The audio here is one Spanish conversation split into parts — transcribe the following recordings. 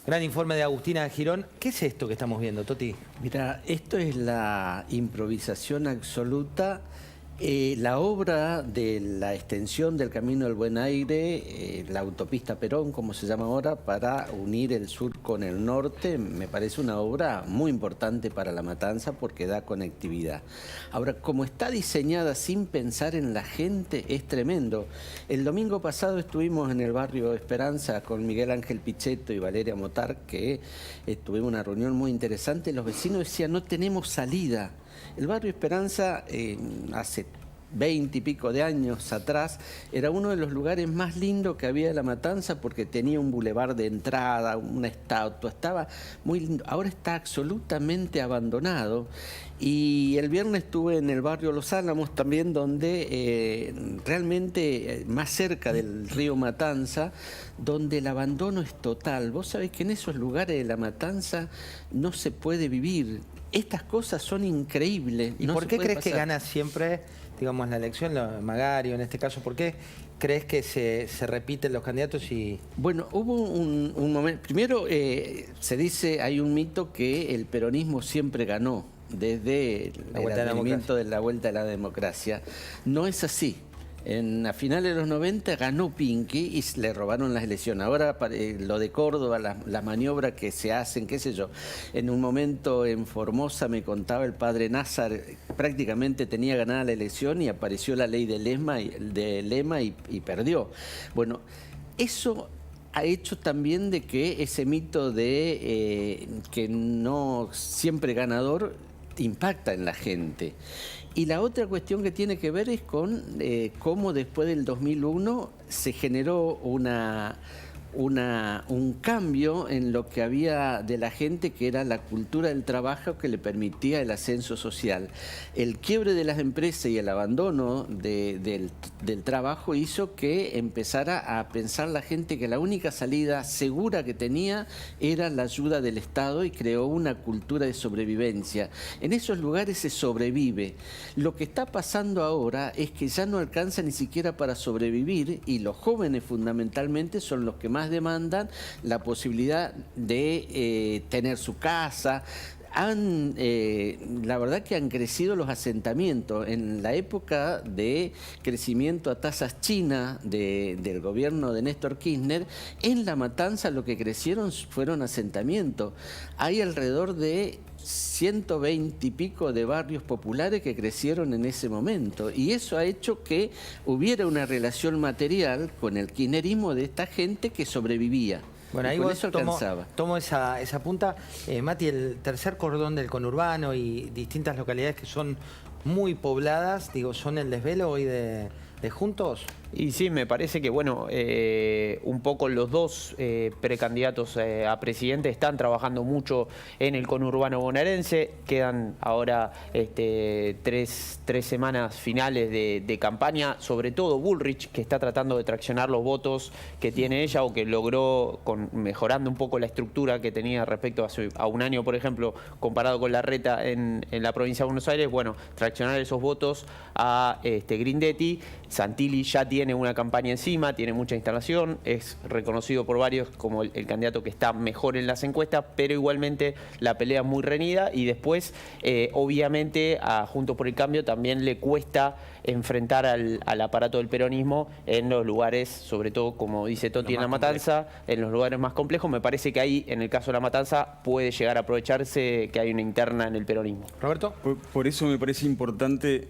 Gran informe de Agustina Girón. ¿Qué es esto que estamos viendo, Toti? Mira, esto es la improvisación absoluta. La obra de la extensión del Camino del Buen Aire, la autopista Perón, como se llama ahora, para unir el sur con el norte, me parece una obra muy importante para La Matanza porque da conectividad. Ahora, como está diseñada sin pensar en la gente, es tremendo. El domingo pasado estuvimos en el barrio Esperanza con Miguel Ángel Pichetto y Valeria Motar, que tuvimos una reunión muy interesante. Los vecinos decían, no tenemos salida. El barrio Esperanza, hace 20 y pico de años atrás, era uno de los lugares más lindos que había de La Matanza porque tenía un bulevar de entrada, una estatua, estaba muy lindo. Ahora está absolutamente abandonado. Y el viernes estuve en el barrio Los Álamos también, donde realmente más cerca del río Matanza, donde el abandono es total. Vos sabés que en esos lugares de La Matanza no se puede vivir. Estas cosas son increíbles. ¿Y por qué crees que gana siempre, digamos, la elección, Magario en este caso? ¿Por qué crees que se repiten los candidatos y...? Bueno, hubo un momento... Primero, se dice, hay un mito que el peronismo siempre ganó desde el advenimiento de la vuelta a la democracia. No es así. A finales de los 90 ganó Pinky y le robaron las elecciones. Ahora lo de Córdoba, las maniobras que se hacen, qué sé yo. En un momento en Formosa me contaba el padre Nazar, prácticamente tenía ganada la elección y apareció la ley de Lema y perdió. Bueno, eso ha hecho también de que ese mito de que no siempre ganador impacta en la gente. Y la otra cuestión que tiene que ver es con cómo después del 2001 se generó un cambio en lo que había de la gente, que era la cultura del trabajo que le permitía el ascenso social. El quiebre de las empresas y el abandono del trabajo hizo que empezara a pensar la gente que la única salida segura que tenía era la ayuda del Estado y creó una cultura de sobrevivencia. En esos lugares se sobrevive. Lo que está pasando ahora es que ya no alcanza ni siquiera para sobrevivir y los jóvenes fundamentalmente son los que más demandan la posibilidad de tener su casa. La verdad que han crecido los asentamientos. En la época de crecimiento a tasas chinas del gobierno de Néstor Kirchner, en La Matanza lo que crecieron fueron asentamientos. Hay alrededor de 120 y pico de barrios populares que crecieron en ese momento y eso ha hecho que hubiera una relación material con el kirchnerismo de esta gente que sobrevivía. Bueno, ahí vos tomo esa punta. Mati, el tercer cordón del conurbano y distintas localidades que son muy pobladas, digo, ¿son el desvelo hoy de Juntos? Y sí, me parece que, bueno, un poco los dos precandidatos a presidente están trabajando mucho en el conurbano bonaerense. Quedan ahora tres semanas finales de campaña, sobre todo Bullrich, que está tratando de traccionar los votos que tiene ella o que logró mejorando un poco la estructura que tenía respecto a un año, por ejemplo, comparado con Larreta en la provincia de Buenos Aires. Bueno, traccionar esos votos a Grindetti. Santilli ya tiene una campaña encima, tiene mucha instalación, es reconocido por varios como el candidato que está mejor en las encuestas, pero igualmente la pelea es muy reñida y después, obviamente, a Juntos por el Cambio también le cuesta enfrentar al aparato del peronismo en los lugares, sobre todo, como dice Toti, en La Matanza, en los lugares más complejos. Me parece que ahí, en el caso de La Matanza, puede llegar a aprovecharse que hay una interna en el peronismo. ¿Roberto? Por eso me parece importante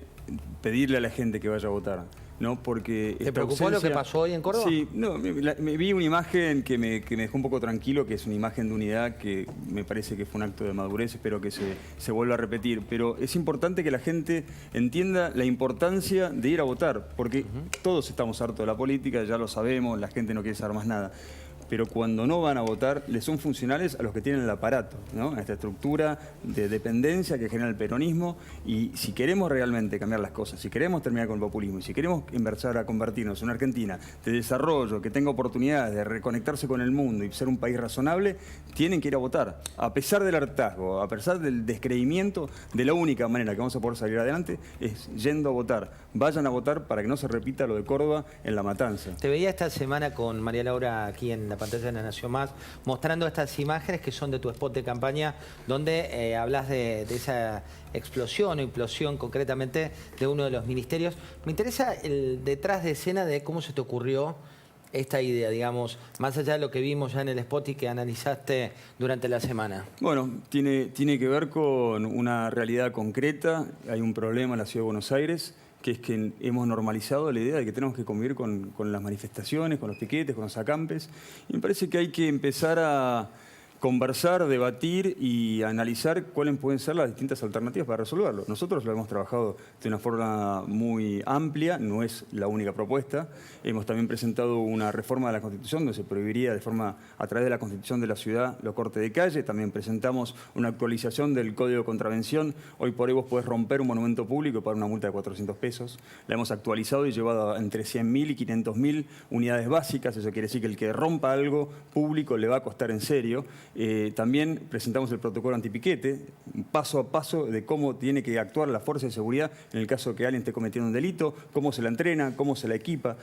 pedirle a la gente que vaya a votar. ¿No? Porque ¿te preocupó lo que pasó hoy en Córdoba? Sí, no, me vi una imagen que me dejó un poco tranquilo, que es una imagen de unidad que me parece que fue un acto de madurez, espero que se vuelva a repetir. Pero es importante que la gente entienda la importancia de ir a votar, porque todos estamos hartos de la política, ya lo sabemos, la gente no quiere saber más nada. Pero cuando no van a votar, les son funcionales a los que tienen el aparato, ¿no? A esta estructura de dependencia que genera el peronismo. Y si queremos realmente cambiar las cosas, si queremos terminar con el populismo, y si queremos empezar a convertirnos en una Argentina de desarrollo, que tenga oportunidades de reconectarse con el mundo y ser un país razonable, tienen que ir a votar. A pesar del hartazgo, a pesar del descreimiento, de la única manera que vamos a poder salir adelante es yendo a votar. Vayan a votar para que no se repita lo de Córdoba en La Matanza. Te veía esta semana con María Laura aquí en la pantalla de La Nación Más, mostrando estas imágenes que son de tu spot de campaña, donde hablas de esa explosión o implosión concretamente de uno de los ministerios. Me interesa el detrás de escena de cómo se te ocurrió esta idea, digamos, más allá de lo que vimos ya en el spot y que analizaste durante la semana. Bueno, tiene que ver con una realidad concreta. Hay un problema en la Ciudad de Buenos Aires, que es que hemos normalizado la idea de que tenemos que convivir con las manifestaciones, con los piquetes, con los acampes. Y me parece que hay que empezar a conversar, debatir y analizar cuáles pueden ser las distintas alternativas para resolverlo. Nosotros lo hemos trabajado de una forma muy amplia, no es la única propuesta. Hemos también presentado una reforma de la Constitución donde se prohibiría a través de la Constitución de la ciudad los cortes de calle. También presentamos una actualización del Código de Contravención. Hoy por hoy vos podés romper un monumento público y pagar una multa de 400 pesos. La hemos actualizado y llevado entre 100.000 y 500.000 unidades básicas. Eso quiere decir que el que rompa algo público le va a costar en serio. También presentamos el protocolo antipiquete, paso a paso de cómo tiene que actuar la fuerza de seguridad en el caso que alguien esté cometiendo un delito, cómo se la entrena, cómo se la equipa.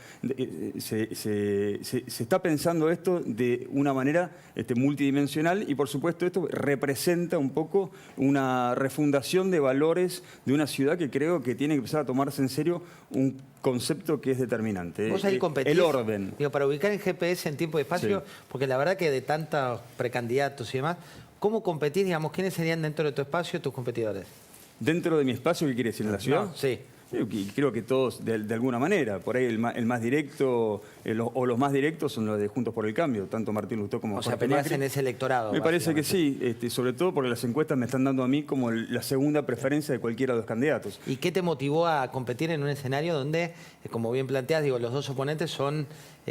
Se está pensando esto de una manera multidimensional y, por supuesto, esto representa un poco una refundación de valores de una ciudad que creo que tiene que empezar a tomarse en serio un concepto que es determinante. ¿Vos ahí competís? El orden. Digo, para ubicar el GPS en tiempo y espacio, Sí. porque la verdad que de tantos precandidatos y demás, ¿cómo competís? Digamos, ¿quiénes serían dentro de tu espacio tus competidores? ¿Dentro de mi espacio qué quiere decir? ¿En la ciudad? No, sí. Creo que todos, de alguna manera. Por ahí el más directo, o los más directos son los de Juntos por el Cambio, tanto Martín Lustó como O sea, Jorge peleás Macri. en ese electorado. Me parece que básicamente. sí, sobre todo porque las encuestas me están dando a mí como la segunda preferencia de cualquiera de los candidatos. ¿Y qué te motivó a competir en un escenario donde, como bien planteas, digo, los dos oponentes son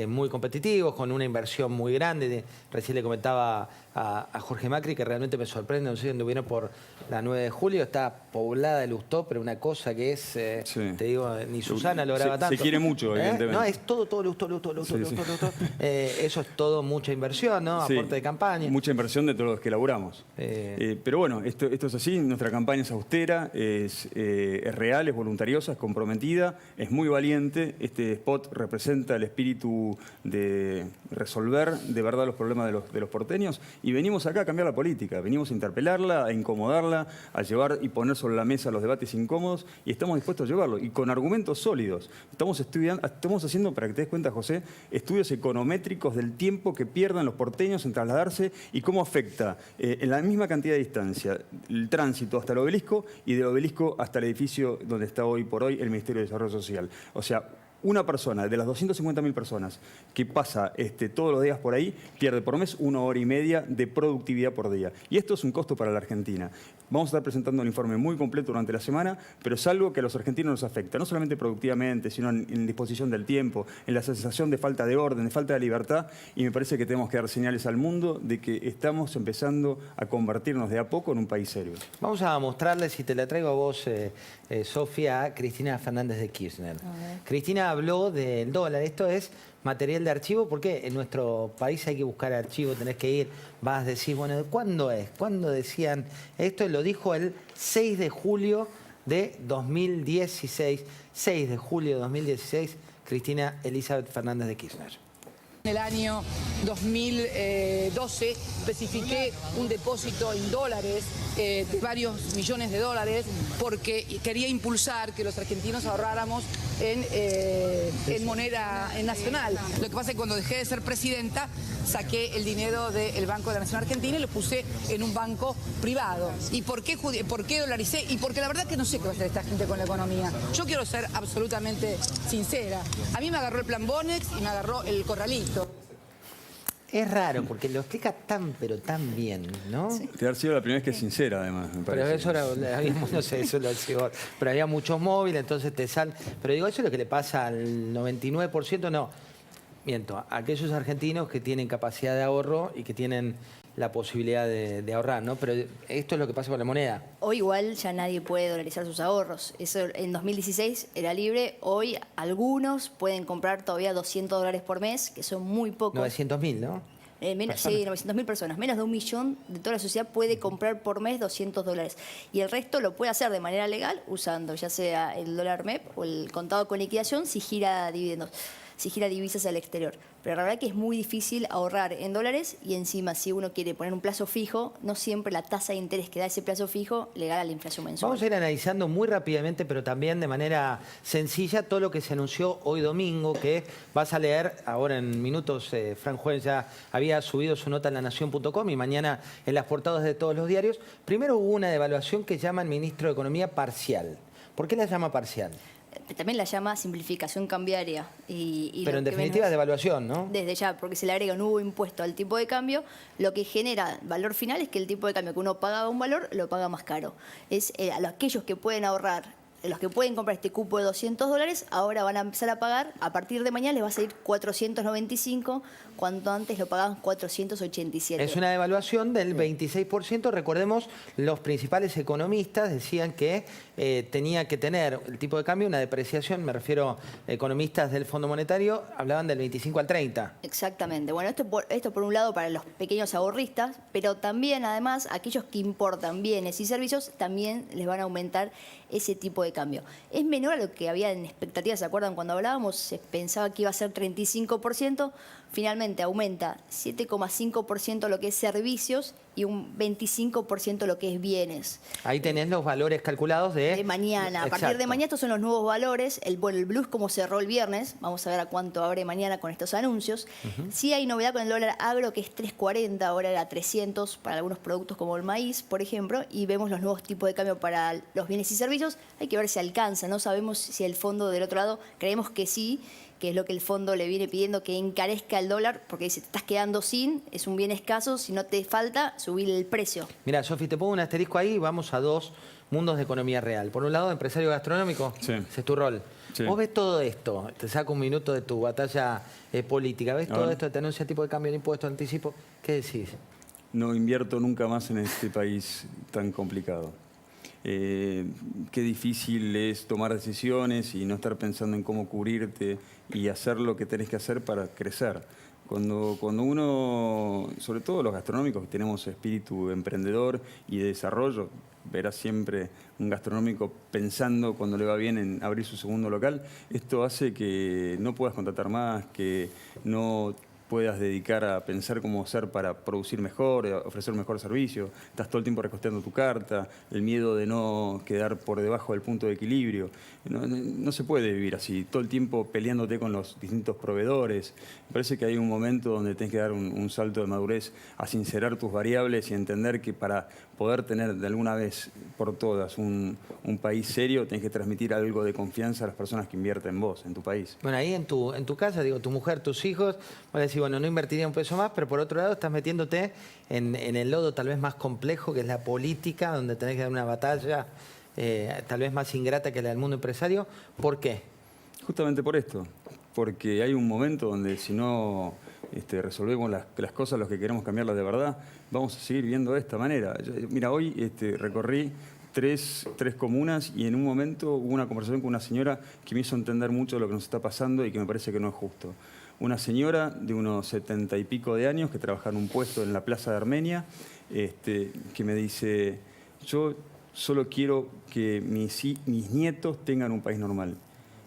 muy competitivos, con una inversión muy grande? Recién le comentaba a Jorge Macri que realmente me sorprende, no sé si anduvieron por la 9 de julio, está poblada de Lustó, pero una cosa que es, Sí. te digo, ni Susana lograba tanto. Se quiere mucho, evidentemente. No, es todo Lustó. Sí. Lustó. Eso es todo mucha inversión, ¿no? Sí, Aporte de campaña. mucha inversión de todos los que laburamos. Pero bueno, esto es así, nuestra campaña es austera, es real, es voluntariosa, es comprometida, es muy valiente. Este spot representa el espíritu de resolver de verdad los problemas de los porteños y venimos acá a cambiar la política, venimos a interpelarla, a incomodarla, a llevar y poner sobre la mesa los debates incómodos y estamos dispuestos a llevarlo y con argumentos sólidos. Estamos haciendo, para que te des cuenta, José, estudios econométricos del tiempo que pierden los porteños en trasladarse y cómo afecta en la misma cantidad de distancia el tránsito hasta el obelisco y del obelisco hasta el edificio donde está hoy por hoy el Ministerio de Desarrollo Social. O sea, una persona de las 250.000 personas que pasa todos los días por ahí pierde por mes 1 hora y media de productividad por día. Y esto es un costo para la Argentina. Vamos a estar presentando un informe muy completo durante la semana, pero es algo que a los argentinos nos afecta, no solamente productivamente, sino en disposición del tiempo, en la sensación de falta de orden, de falta de libertad, y me parece que tenemos que dar señales al mundo de que estamos empezando a convertirnos de a poco en un país serio. Vamos a mostrarles, si te la traigo a vos, Sofía, a Cristina Fernández de Kirchner. Cristina habló del dólar. Esto es material de archivo porque en nuestro país hay que buscar archivo, tenés que ir, vas a decir, bueno, ¿cuándo es? ¿Cuándo decían esto? Lo dijo el 6 de julio de 2016. 6 de julio de 2016, Cristina Elizabeth Fernández de Kirchner. En el año 2012 especifiqué un depósito en dólares de varios millones de dólares porque quería impulsar que los argentinos ahorráramos en moneda nacional. Lo que pasa es que cuando dejé de ser presidenta saqué el dinero del Banco de la Nación Argentina y lo puse en un banco privado. ¿Y por qué dolaricé? Y porque la verdad que no sé qué va a hacer esta gente con la economía. Yo quiero ser absolutamente sincera. A mí me agarró el plan Bonex y me agarró el corralito. Es raro porque lo explica tan, pero tan bien, ¿no? Sí. Te ha sido la primera vez que es sincera, además, me Pero parece. eso habíamos, no sé, eso lo decía, pero había muchos móviles, entonces te salen. Pero digo, eso es lo que le pasa al 99%, no. Miento, a aquellos argentinos que tienen capacidad de ahorro y que tienen la posibilidad de ahorrar, ¿no? Pero esto es lo que pasa con la moneda. Hoy igual ya nadie puede dolarizar sus ahorros. Eso en 2016 era libre. Hoy algunos pueden comprar todavía $200 por mes, que son muy pocos. 900.000, ¿no? Sí, 900.000 personas. Menos de 1 millón de toda la sociedad puede comprar por mes $200. Y el resto lo puede hacer de manera legal usando ya sea el dólar MEP o el contado con liquidación si gira dividendos. si gira divisas al exterior. Pero la verdad que es muy difícil ahorrar en dólares y encima si uno quiere poner un plazo fijo, no siempre la tasa de interés que da ese plazo fijo le gana la inflación mensual. Vamos a ir analizando muy rápidamente, pero también de manera sencilla, todo lo que se anunció hoy domingo, que vas a leer ahora en minutos. Fran Juez ya había subido su nota en lanación.com y mañana en las portadas de todos los diarios. Primero hubo una devaluación que llama el ministro de Economía parcial. ¿Por qué la llama parcial? También la llama simplificación cambiaria. Pero en definitiva es devaluación, ¿no? Desde ya, porque se le agrega un nuevo impuesto al tipo de cambio, lo que genera valor final es que el tipo de cambio que uno pagaba un valor, lo paga más caro. Es aquellos que pueden ahorrar, los que pueden comprar este cupo de $200, ahora van a empezar a pagar, a partir de mañana les va a salir 495, cuando antes lo pagaban 487. Es una devaluación del 26%. Recordemos, los principales economistas decían que tenía que tener el tipo de cambio una depreciación, me refiero a economistas del Fondo Monetario, hablaban del 25 al 30. Exactamente. Bueno, esto por un lado para los pequeños ahorristas, pero también además aquellos que importan bienes y servicios también les van a aumentar ese tipo de cambio. Es menor a lo que había en expectativas, ¿se acuerdan? Cuando hablábamos se pensaba que iba a ser 35%, finalmente aumenta 7,5% lo que es servicios y un 25% lo que es bienes. Ahí tenés los valores calculados de mañana. A partir de mañana estos son los nuevos valores. El Blues como cerró el viernes, vamos a ver a cuánto abre mañana con estos anuncios. Sí hay novedad con el dólar agro que es 3.40, ahora era 300 para algunos productos como el maíz, por ejemplo, y vemos los nuevos tipos de cambio para los bienes y servicios. Hay que ver si alcanza, no sabemos si el fondo del otro lado, creemos que sí, que es lo que el fondo le viene pidiendo, que encarezca el dólar, porque dice, te estás quedando sin, es un bien escaso, si no te falta, subir el precio. Mira, Sofi, te pongo un asterisco ahí y vamos a dos mundos de economía real. Por un lado, empresario gastronómico, Sí. ese es tu rol. Sí. Vos ves todo esto, te saco un minuto de tu batalla política, ves todo esto, te anuncia tipo de cambio de impuesto, anticipo, ¿qué decís? No invierto nunca más en este país tan complicado. Qué difícil es tomar decisiones y no estar pensando en cómo cubrirte y hacer lo que tenés que hacer para crecer. Cuando uno, sobre todo los gastronómicos, que tenemos espíritu emprendedor y de desarrollo, verás siempre un gastronómico pensando cuando le va bien en abrir su segundo local, esto hace que no puedas contratar más, que no puedas dedicar a pensar cómo hacer para producir mejor, ofrecer un mejor servicio. Estás todo el tiempo recosteando tu carta, el miedo de no quedar por debajo del punto de equilibrio. No se puede vivir así, todo el tiempo peleándote con los distintos proveedores. Me parece que hay un momento donde tenés que dar un salto de madurez a sincerar tus variables y entender que para poder tener de alguna vez por todas un país serio, tenés que transmitir algo de confianza a las personas que invierten en vos, en tu país. Bueno, ahí en tu casa, digo, tu mujer, tus hijos, vos decís, bueno, no invertiría un peso más, pero por otro lado estás metiéndote en el lodo tal vez más complejo, que es la política, donde tenés que dar una batalla tal vez más ingrata que la del mundo empresario. ¿Por qué? Justamente por esto, porque hay un momento donde si no resolvemos las cosas, los que queremos cambiarlas de verdad, vamos a seguir viendo de esta manera. Mira, hoy recorrí tres comunas y en un momento hubo una conversación con una señora que me hizo entender mucho de lo que nos está pasando y que me parece que no es justo. Una señora de unos 70 y pico de años que trabaja en un puesto en la Plaza de Armenia, que me dice, yo solo quiero que mis nietos tengan un país normal.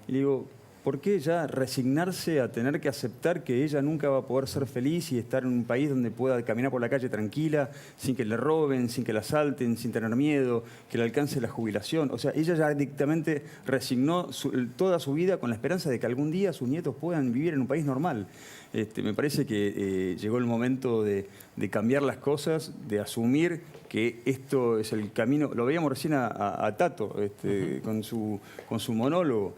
Y le digo, ¿por qué ya resignarse a tener que aceptar que ella nunca va a poder ser feliz y estar en un país donde pueda caminar por la calle tranquila, sin que le roben, sin que la asalten, sin tener miedo, que le alcance la jubilación? O sea, ella ya directamente resignó toda su vida con la esperanza de que algún día sus nietos puedan vivir en un país normal. Me parece que llegó el momento de cambiar las cosas, de asumir que esto es el camino. Lo veíamos recién a Tato con su monólogo.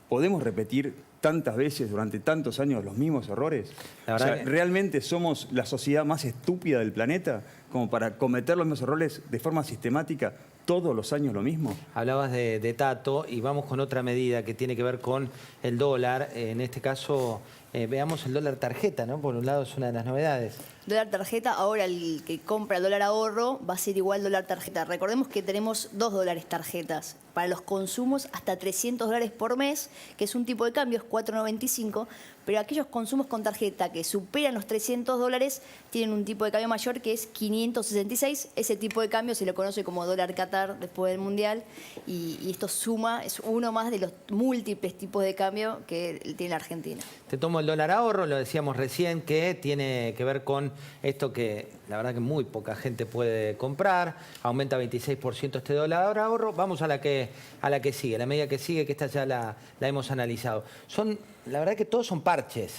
¿Podemos repetir tantas veces durante tantos años los mismos errores? O sea, ¿realmente somos la sociedad más estúpida del planeta como para cometer los mismos errores de forma sistemática todos los años lo mismo? Hablabas de Tato y vamos con otra medida que tiene que ver con el dólar. En este caso, veamos el dólar tarjeta, ¿no? Por un lado es una de las novedades. Dólar tarjeta, ahora el que compra el dólar ahorro va a ser igual dólar tarjeta. Recordemos que tenemos $2 tarjetas para los consumos hasta $300 por mes, que es un tipo de cambio, es 4,95, pero aquellos consumos con tarjeta que superan los $300 tienen un tipo de cambio mayor que es 566. Ese tipo de cambio se lo conoce como dólar Qatar después del Mundial y esto suma, es uno más de los múltiples tipos de cambio que tiene la Argentina. Te tomo el dólar ahorro, lo decíamos recién, que tiene que ver con esto que la verdad que muy poca gente puede comprar. Aumenta 26% este dólar ahorro. Vamos a la que sigue, la medida que sigue, que esta ya la hemos analizado. La verdad que todos son parches.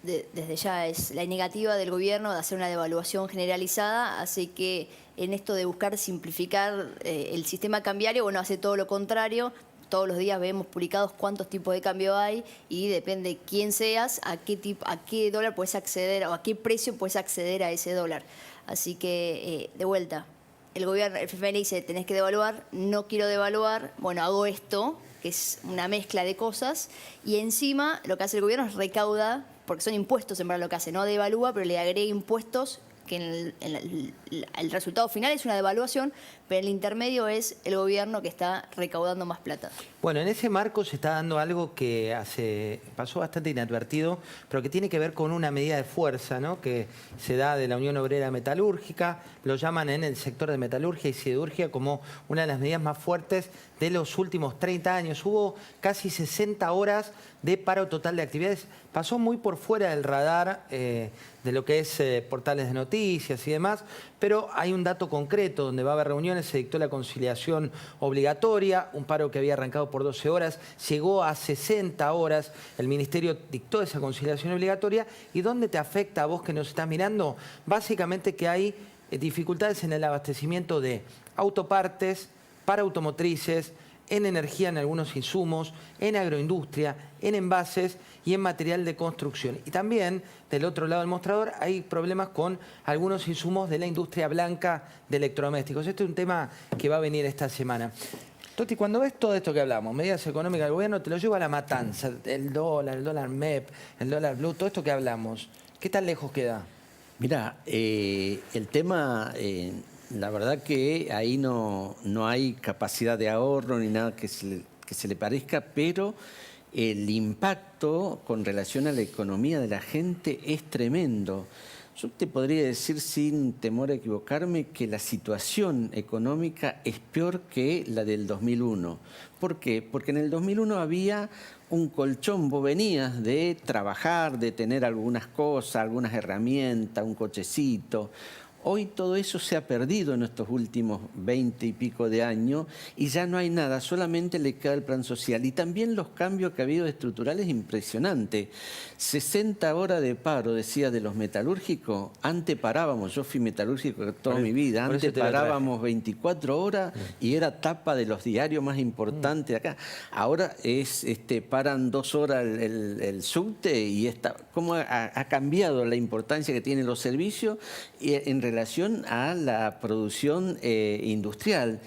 Desde ya es la negativa del gobierno de hacer una devaluación generalizada, así que en esto de buscar simplificar el sistema cambiario, bueno, hace todo lo contrario. Todos los días vemos publicados cuántos tipos de cambio hay y depende quién seas, a qué dólar puedes acceder o a qué precio puedes acceder a ese dólar. Así que, de vuelta, el gobierno, el FMI dice, tenés que devaluar, no quiero devaluar, bueno, hago esto, que es una mezcla de cosas, y encima lo que hace el gobierno es recauda, porque son impuestos en verdad lo que hace, no devalúa, pero le agrega impuestos que el resultado final es una devaluación, pero el intermedio es el gobierno que está recaudando más plata. Bueno, en ese marco se está dando algo que pasó bastante inadvertido, pero que tiene que ver con una medida de fuerza, ¿no?, que se da de la Unión Obrera Metalúrgica. Lo llaman en el sector de metalurgia y siderurgia como una de las medidas más fuertes de los últimos 30 años. Hubo casi 60 horas de paro total de actividades. Pasó muy por fuera del radar de lo que es portales de noticias y demás, pero hay un dato concreto donde va a haber reuniones. Se dictó la conciliación obligatoria, un paro que había arrancado por 12 horas, llegó a 60 horas, el Ministerio dictó esa conciliación obligatoria. ¿Y dónde te afecta a vos que nos estás mirando? Básicamente que hay dificultades en el abastecimiento de autopartes, para automotrices, en energía en algunos insumos, en agroindustria, en envases y en material de construcción. Y también, del otro lado del mostrador, hay problemas con algunos insumos de la industria blanca de electrodomésticos. Este es un tema que va a venir esta semana. Toti, cuando ves todo esto que hablamos, medidas económicas del gobierno, te lo lleva a la matanza, el dólar MEP, el dólar blue, todo esto que hablamos, ¿qué tan lejos queda? Mirá, el tema... la verdad que ahí no hay capacidad de ahorro ni nada que se le parezca, pero el impacto con relación a la economía de la gente es tremendo. Yo te podría decir sin temor a equivocarme que la situación económica es peor que la del 2001. ¿Por qué? Porque en el 2001 había un colchón, vos venías de trabajar, de tener algunas cosas, algunas herramientas, un cochecito. Hoy todo eso se ha perdido en estos últimos 20 y pico de años y ya no hay nada, solamente le queda el plan social. Y también los cambios que ha habido estructurales impresionantes. 60 horas de paro, decía, de los metalúrgicos. Antes parábamos, yo fui metalúrgico toda mi vida, antes parábamos 24 horas y era tapa de los diarios más importantes de acá. Ahora paran 2 horas el subte y cómo ha cambiado la importancia que tienen los servicios en relación a la producción industrial.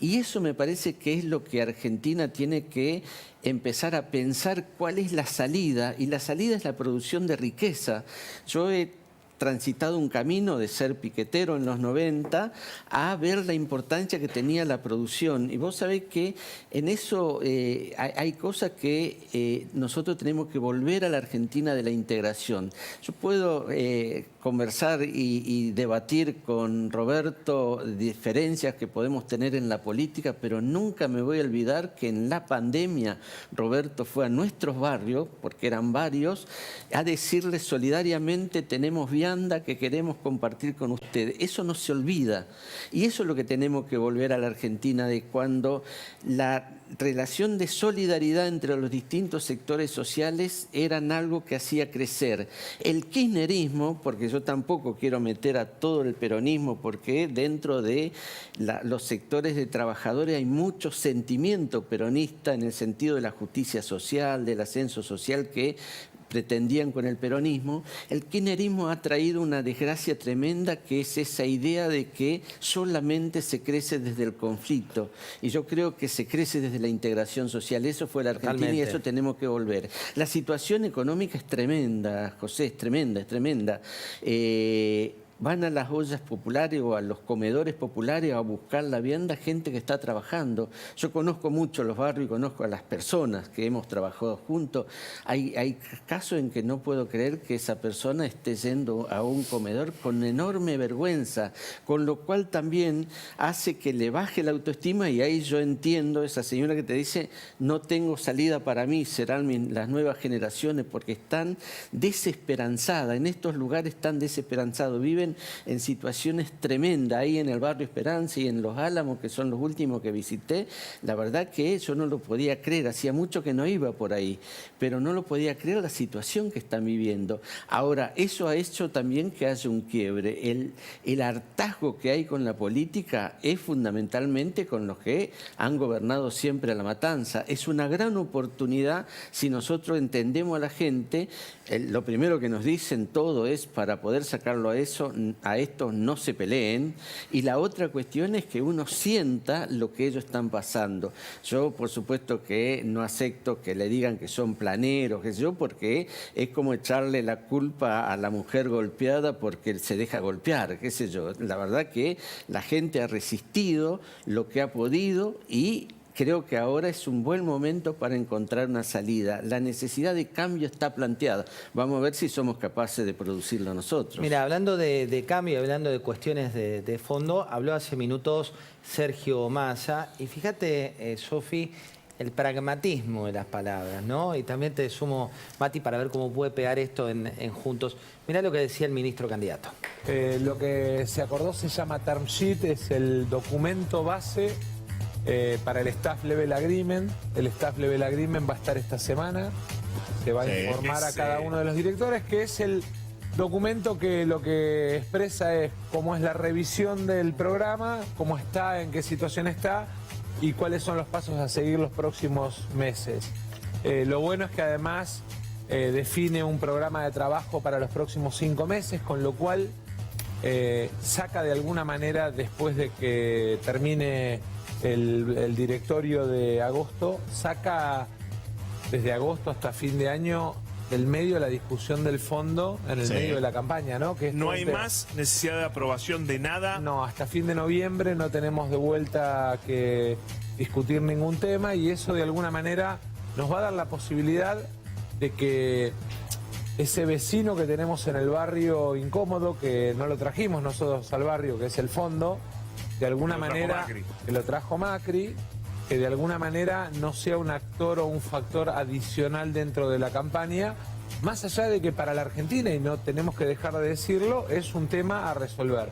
Y eso me parece que es lo que Argentina tiene que empezar a pensar cuál es la salida, y la salida es la producción de riqueza. Yo he transitado un camino de ser piquetero en los 90 a ver la importancia que tenía la producción. Y vos sabés que en eso hay cosas que nosotros tenemos que volver a la Argentina de la integración. Yo puedo conversar y debatir con Roberto diferencias que podemos tener en la política, pero nunca me voy a olvidar que en la pandemia Roberto fue a nuestros barrios, porque eran varios, a decirles solidariamente: tenemos vianda que queremos compartir con ustedes. Eso no se olvida. Y eso es lo que tenemos que volver a la Argentina, de cuando la relación de solidaridad entre los distintos sectores sociales eran algo que hacía crecer. El kirchnerismo, porque yo tampoco quiero meter a todo el peronismo, porque dentro de los sectores de trabajadores hay mucho sentimiento peronista en el sentido de la justicia social, del ascenso social que pretendían con el peronismo. El kirchnerismo ha traído una desgracia tremenda, que es esa idea de que solamente se crece desde el conflicto. Y yo creo que se crece desde la integración social. Eso fue la Argentina. Totalmente. Y eso tenemos que volver. La situación económica es tremenda, José, es tremenda, es tremenda. van a las ollas populares o a los comedores populares a buscar la vianda gente que está trabajando. Yo conozco mucho los barrios y conozco a las personas que hemos trabajado juntos. Hay casos en que no puedo creer que esa persona esté yendo a un comedor con enorme vergüenza, con lo cual también hace que le baje la autoestima, y ahí yo entiendo esa señora que te dice, no tengo salida para mí, serán las nuevas generaciones, porque están desesperanzadas, en estos lugares están desesperanzados, viven en situaciones tremendas, ahí en el barrio Esperanza y en Los Álamos, que son los últimos que visité. La verdad que yo no lo podía creer, hacía mucho que no iba por ahí, pero no lo podía creer la situación que están viviendo. Ahora, eso ha hecho también que haya un quiebre. El hartazgo que hay con la política es fundamentalmente con los que han gobernado siempre a la matanza. Es una gran oportunidad si nosotros entendemos a la gente. Lo primero que nos dicen todo es, para poder sacarlo a esto no se peleen, y la otra cuestión es que uno sienta lo que ellos están pasando. Yo, por supuesto, que no acepto que le digan que son planeros, qué sé yo, porque es como echarle la culpa a la mujer golpeada porque se deja golpear, qué sé yo. La verdad que la gente ha resistido lo que ha podido, y creo que ahora es un buen momento para encontrar una salida. La necesidad de cambio está planteada. Vamos a ver si somos capaces de producirlo nosotros. Mira, hablando de cambio, hablando de cuestiones de fondo, habló hace minutos Sergio Massa, y fíjate, Sofi, el pragmatismo de las palabras, ¿no? Y también te sumo, Mati, para ver cómo puede pegar esto en Juntos. Mirá lo que decía el ministro candidato. Lo que se acordó se llama Term Sheet, es el documento base para el Staff Level Agreement. El Staff Level Agreement va a estar esta semana. Se va a informar a cada uno de los directores, que es el documento que lo que expresa es cómo es la revisión del programa, cómo está, en qué situación está y cuáles son los pasos a seguir los próximos meses. Lo bueno es que además define un programa de trabajo para los próximos 5 meses, con lo cual saca de alguna manera, después de que termine el directorio de agosto, saca desde agosto hasta fin de año del medio la discusión del fondo en el medio de la campaña, ¿no? Que no hay más necesidad de aprobación de nada. No, hasta fin de noviembre no tenemos de vuelta que discutir ningún tema, y eso de alguna manera nos va a dar la posibilidad de que ese vecino que tenemos en el barrio incómodo, que no lo trajimos nosotros al barrio, que es el fondo, de alguna manera, que lo trajo Macri, que de alguna manera no sea un actor o un factor adicional dentro de la campaña, más allá de que para la Argentina, y no tenemos que dejar de decirlo, es un tema a resolver.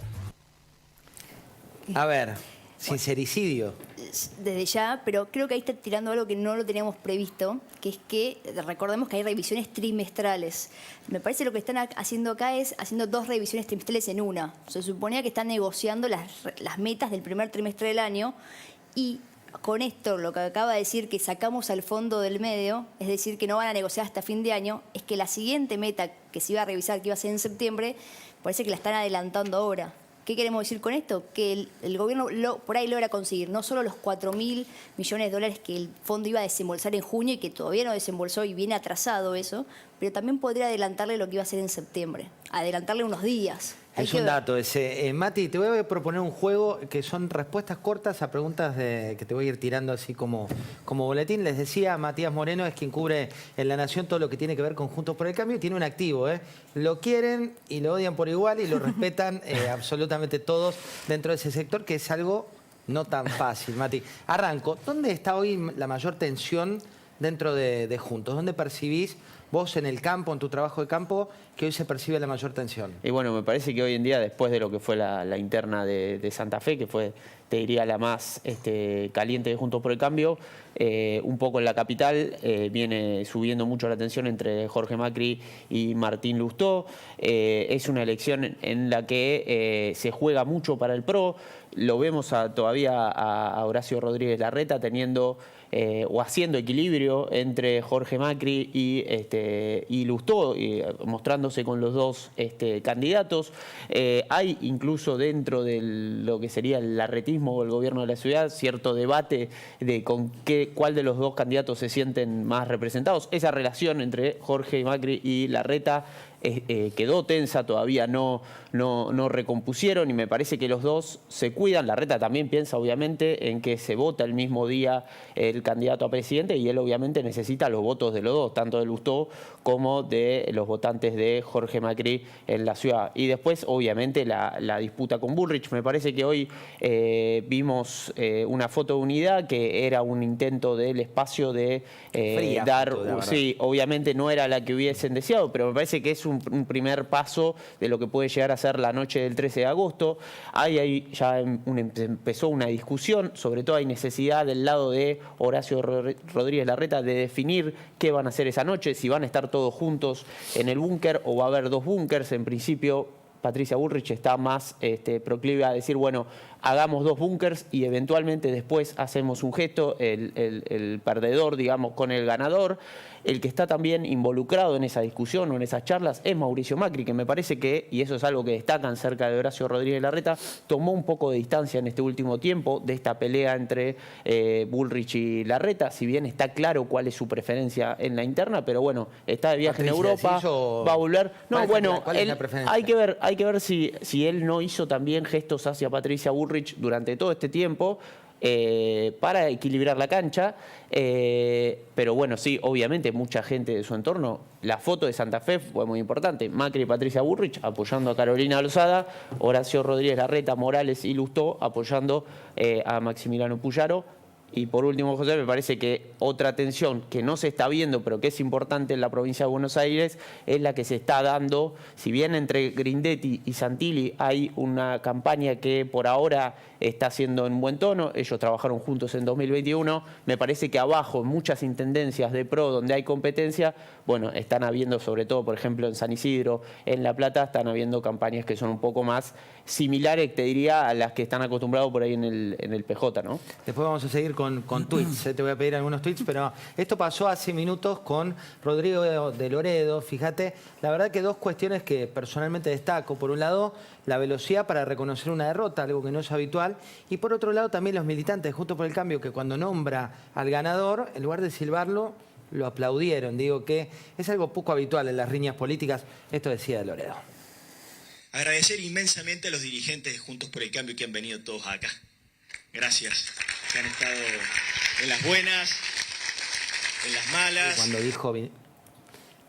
A ver, sincericidio. Desde ya, pero creo que ahí está tirando algo que no lo teníamos previsto, que es que recordemos que hay revisiones trimestrales. Me parece que lo que están haciendo acá es haciendo 2 revisiones trimestrales en una. Se suponía que están negociando las metas del primer trimestre del año, y con esto, lo que acaba de decir, que sacamos al fondo del medio, es decir, que no van a negociar hasta fin de año, es que la siguiente meta que se iba a revisar, que iba a ser en septiembre, parece que la están adelantando ahora. ¿Qué queremos decir con esto? Que el gobierno por ahí logra conseguir no solo los 4.000 millones de dólares que el fondo iba a desembolsar en junio y que todavía no desembolsó y viene atrasado eso, pero también podría adelantarle lo que iba a hacer en septiembre, adelantarle unos días. Es un dato ese. Mati, te voy a proponer un juego que son respuestas cortas a preguntas que te voy a ir tirando así como boletín. Les decía, Matías Moreno es quien cubre en La Nación todo lo que tiene que ver con Juntos por el Cambio, y tiene un activo, ¿eh? Lo quieren y lo odian por igual, y lo respetan absolutamente todos dentro de ese sector, que es algo no tan fácil. Mati, arranco. ¿Dónde está hoy la mayor tensión dentro de Juntos? ¿Dónde percibís vos en el campo, en tu trabajo de campo, que hoy se percibe la mayor tensión? Y bueno, me parece que hoy en día, después de lo que fue la interna de Santa Fe, que fue, te diría, la más caliente de Juntos por el Cambio, un poco en la capital viene subiendo mucho la tensión entre Jorge Macri y Martín Lustó. Es una elección en la que se juega mucho para el PRO. Lo vemos todavía a Horacio Rodríguez Larreta teniendo o haciendo equilibrio entre Jorge Macri y Lustó, mostrándose con los dos candidatos. Hay incluso dentro de lo que sería el larretismo o el gobierno de la ciudad cierto debate de cuál de los dos candidatos se sienten más representados. Esa relación entre Jorge Macri y Larreta quedó tensa, todavía no recompusieron, y me parece que los dos se cuidan. Larreta también piensa obviamente en que se vota el mismo día el candidato a presidente, y él obviamente necesita los votos de los dos, tanto de Lustó como de los votantes de Jorge Macri en la ciudad. Y después obviamente la disputa con Bullrich. Me parece que hoy vimos una foto de unidad que era un intento del espacio de dar, sí, obviamente no era la que hubiesen deseado, pero me parece que es un primer paso de lo que puede llegar a ser la noche del 13 de agosto. Ahí ya empezó una discusión, sobre todo hay necesidad del lado de Horacio Rodríguez Larreta de definir qué van a hacer esa noche, si van a estar todos juntos en el búnker o va a haber dos búnkers. En principio Patricia Bullrich está más proclive a decir, bueno, hagamos dos búnkers y eventualmente después hacemos un gesto, el perdedor, digamos, con el ganador. El que está también involucrado en esa discusión o en esas charlas es Mauricio Macri, que me parece que, y eso es algo que destacan cerca de Horacio Rodríguez Larreta, tomó un poco de distancia en este último tiempo de esta pelea entre Bullrich y Larreta, si bien está claro cuál es su preferencia en la interna, pero bueno, está de viaje en Europa, va a volver. No, bueno, hay que ver si él no hizo también gestos hacia Patricia Bullrich durante todo este tiempo, para equilibrar la cancha, pero bueno, sí, obviamente mucha gente de su entorno. La foto de Santa Fe fue muy importante. Macri y Patricia Bullrich apoyando a Carolina Lozada, Horacio Rodríguez Larreta, Morales y Lustó apoyando a Maximiliano Puyaro. Y por último, José, me parece que otra tensión que no se está viendo, pero que es importante en la provincia de Buenos Aires, es la que se está dando. Si bien entre Grindetti y Santilli hay una campaña que por ahora está haciendo en buen tono, ellos trabajaron juntos en 2021, me parece que abajo, en muchas intendencias de PRO donde hay competencia, bueno, están habiendo, sobre todo, por ejemplo, en San Isidro, en La Plata, están habiendo campañas que son un poco más similares, te diría, a las que están acostumbrados por ahí en el PJ, ¿no? Después vamos a seguir con tweets, te voy a pedir algunos tweets, pero esto pasó hace minutos con Rodrigo de Loredo. Fíjate, la verdad que dos cuestiones que personalmente destaco. Por un lado, la velocidad para reconocer una derrota, algo que no es habitual. Y por otro lado, también los militantes, Juntos por el Cambio, que cuando nombra al ganador, en lugar de silbarlo, lo aplaudieron. Digo que es algo poco habitual en las riñas políticas. Esto decía de Loredo. Agradecer inmensamente a los dirigentes de Juntos por el Cambio que han venido todos acá. Gracias. Que han estado en las buenas, en las malas. Cuando dijo...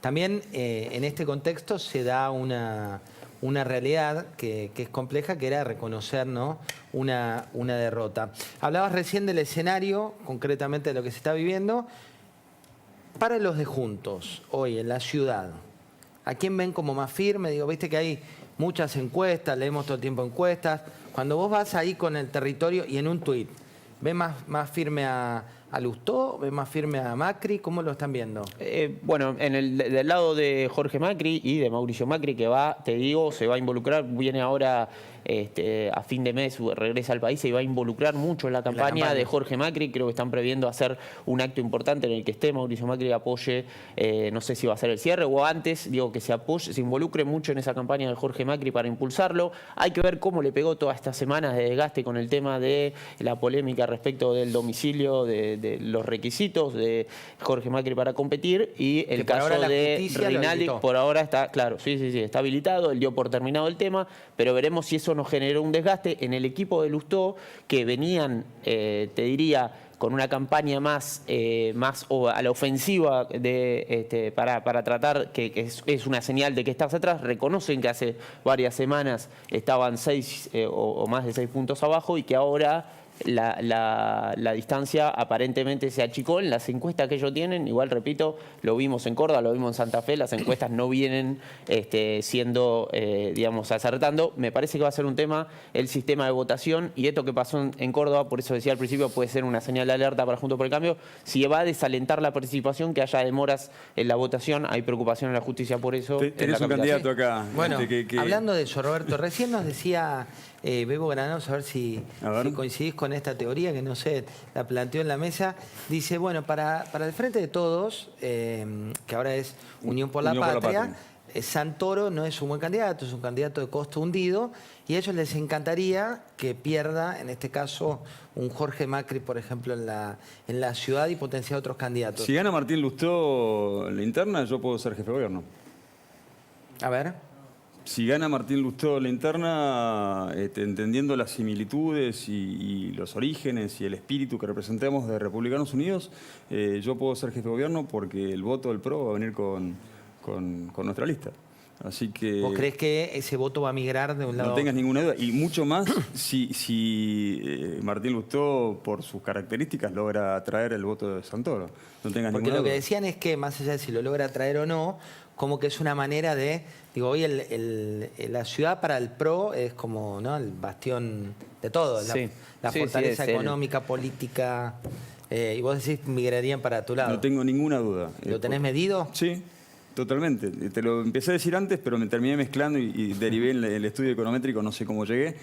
También en este contexto se da una realidad que es compleja, que era reconocer, ¿no?, una derrota. Hablabas recién del escenario, concretamente de lo que se está viviendo. Para los de Juntos, hoy en la ciudad, ¿a quién ven como más firme? Digo, viste que hay muchas encuestas, leemos todo el tiempo encuestas. Cuando vos vas ahí con el territorio y en un tuit, ¿ves más firme a Lustó? ¿Ves más firme a Macri? ¿Cómo lo están viendo? Bueno, del lado de Jorge Macri y de Mauricio Macri, que va, te digo, se va a involucrar, viene ahora a fin de mes, regresa al país, se va a involucrar mucho en la campaña de Jorge Macri. Creo que están previendo hacer un acto importante en el que esté Mauricio Macri, apoye, no sé si va a ser el cierre o antes, digo, que se apoye, se involucre mucho en esa campaña de Jorge Macri para impulsarlo. Hay que ver cómo le pegó todas estas semanas de desgaste con el tema de la polémica respecto del domicilio, de los requisitos de Jorge Macri para competir, y el caso de Rinaldi por ahora está, claro, sí, está habilitado, él dio por terminado el tema, pero veremos si eso nos generó un desgaste en el equipo de Lustó, que venían, te diría, con una campaña más a la ofensiva para tratar, que es una señal de que estás atrás. Reconocen que hace varias semanas estaban 6 o más de 6 puntos abajo y que ahora la distancia aparentemente se achicó en las encuestas que ellos tienen. Igual, repito, lo vimos en Córdoba, lo vimos en Santa Fe, las encuestas no vienen siendo, digamos, acertando. Me parece que va a ser un tema el sistema de votación, y esto que pasó en Córdoba, por eso decía al principio, puede ser una señal de alerta para Juntos por el Cambio. Si va a desalentar la participación, que haya demoras en la votación, hay preocupación en la justicia por eso. Tenés un candidato acá. Bueno, hablando de eso, Roberto, recién nos decía Bebo Granados, a ver si coincidís con esta teoría, que no sé, la planteó en la mesa. Dice, bueno, para el Frente de Todos, que ahora es Unión por la Patria, Santoro no es un buen candidato, es un candidato de costo hundido, y a ellos les encantaría que pierda, en este caso, un Jorge Macri, por ejemplo, en la ciudad, y potenciar otros candidatos. Si gana Martín Lustó en la interna, yo puedo ser jefe de gobierno. A ver. Si gana Martín Lustó la interna, entendiendo las similitudes y los orígenes y el espíritu que representamos de Republicanos Unidos, yo puedo ser jefe de gobierno porque el voto del PRO va a venir con nuestra lista. Así que... ¿Vos crees que ese voto va a migrar de un lado? No tengas ninguna duda. Y mucho más si Martín Lustó, por sus características, logra atraer el voto de Santoro. No tengas Porque ninguna lo duda. que decían es que, más allá de si lo logra traer o no, como que es una manera de... Digo, hoy la ciudad para el PRO es como, ¿no?, el bastión de todo. Sí. La Sí, fortaleza sí, es económica, política... y vos decís migrarían para tu lado. No tengo ninguna duda. ¿Lo tenés medido? Sí, totalmente. Te lo empecé a decir antes, pero me terminé mezclando y derivé en el estudio econométrico, no sé cómo llegué.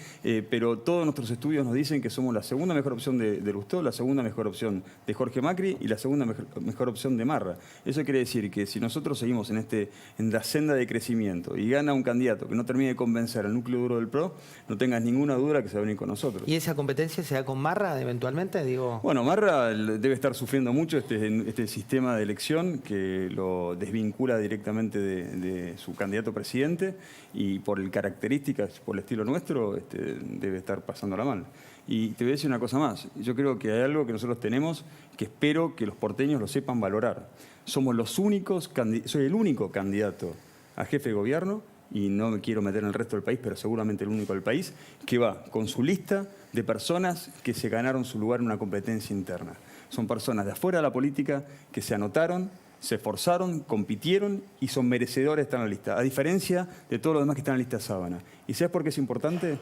Pero todos nuestros estudios nos dicen que somos la segunda mejor opción de Lustó, la segunda mejor opción de Jorge Macri y la segunda mejor opción de Marra. Eso quiere decir que si nosotros seguimos en la senda de crecimiento y gana un candidato que no termine de convencer al núcleo duro del PRO, no tengas ninguna duda que se va a venir con nosotros. ¿Y esa competencia se da con Marra eventualmente? Digo... Bueno, Marra debe estar sufriendo mucho este sistema de elección que lo desvincula directamente de su candidato presidente y por características, por el estilo nuestro, debe estar pasándola mal. Y te voy a decir una cosa más. Yo creo que hay algo que nosotros tenemos que espero que los porteños lo sepan valorar. Somos los únicos, soy el único candidato a jefe de gobierno, y no me quiero meter en el resto del país, pero seguramente el único del país, que va con su lista de personas que se ganaron su lugar en una competencia interna. Son personas de afuera de la política que se anotaron, se esforzaron, compitieron y son merecedores de estar en la lista, a diferencia de todos los demás que están en la lista Sábana. ¿Y sabes por qué es importante?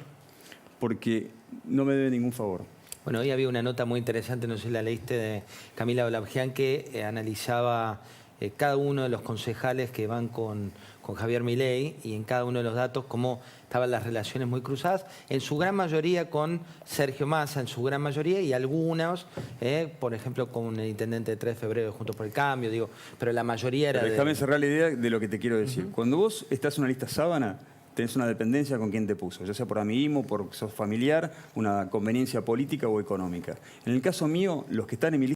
Porque no me debe ningún favor. Bueno, hoy había una nota muy interesante, no sé si la leíste, de Camila Blaugian, que analizaba cada uno de los concejales que van con Javier Milei y en cada uno de los datos cómo estaban las relaciones muy cruzadas, en su gran mayoría con Sergio Massa, en su gran mayoría, y algunos, por ejemplo, con el intendente de 3 de febrero de Juntos por el Cambio, digo, pero la mayoría era Déjame cerrar la idea de lo que te quiero decir. Cuando vos estás en una lista Sábana, tenés una dependencia con quien te puso, ya sea por amiguismo, por sos familiar, una conveniencia política o económica. En el caso mío, los que están en mi lista